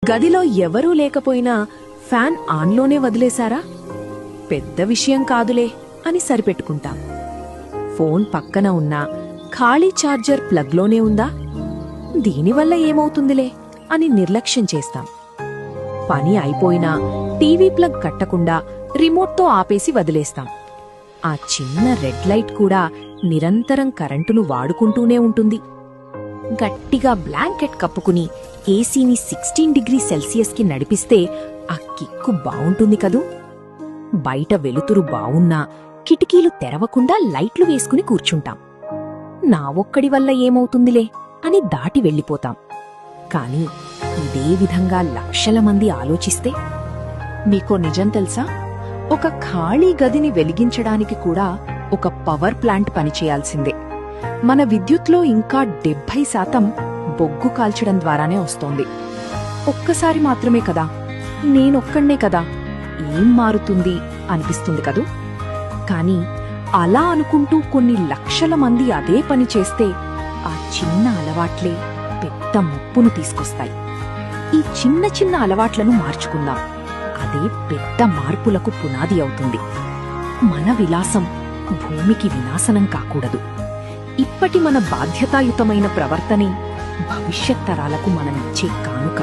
గదిలో ఎవరూ లేకపోయినా ఫ్యాన్ ఆన్లోనే వదిలేశారా? పెద్ద విషయం కాదులే అని సరిపెట్టుకుంటాం. ఫోన్ పక్కన ఉన్నా ఖాళీ ఛార్జర్ ప్లగ్లోనే ఉందా? దీనివల్ల ఏమవుతుందిలే అని నిర్లక్ష్యం చేస్తాం. పని అయిపోయినా టీవీ ప్లగ్ కట్టకుండా రిమోట్తో ఆపేసి వదిలేస్తాం. ఆ చిన్న రెడ్ లైట్ కూడా నిరంతరం కరెంటును వాడుకుంటూనే ఉంటుంది. గట్టిగా బ్లాంకెట్ కప్పుకుని ఏసీని 16 డిగ్రీ సెల్సియస్కి నడిపిస్తే ఆ కిక్కు బావుంటుంది కదూ. బయట వెలుతురు బావున్నా కిటికీలు తెరవకుండా లైట్లు వేసుకుని కూర్చుంటాం. నా ఒక్కడి వల్ల ఏమవుతుందిలే అని దాటి వెళ్ళిపోతాం. కాని ఇదే విధంగా లక్షల మంది ఆలోచిస్తే? మీకో నిజం తెలుసా? ఒక ఖాళీ గదిని వెలిగించడానికి కూడా ఒక పవర్ ప్లాంట్ పనిచేయాల్సిందే. మన విద్యుత్లో ఇంకా 70% బొగ్గు కాల్చడం ద్వారానే వస్తోంది. ఒక్కసారి మాత్రమే కదా, నేనొక్కడ్నే కదా, ఏం మారుతుంది అనిపిస్తుంది కదూ. కాని అలా అనుకుంటూ కొన్ని లక్షల మంది అదే పని చేస్తే ఆ చిన్న అలవాట్లే పెద్ద ముప్పును తీసుకొస్తాయి. ఈ చిన్న చిన్న అలవాట్లను మార్చుకుందాం. అదే పెద్ద మార్పులకు పునాది అవుతుంది. మన విలాసం భూమికి వినాశనం కాకూడదు. ఇప్పటి మన బాధ్యతాయుతమైన ప్రవర్తనే భవిష్యత్ తరాలకు మనమిచ్చే కానుక.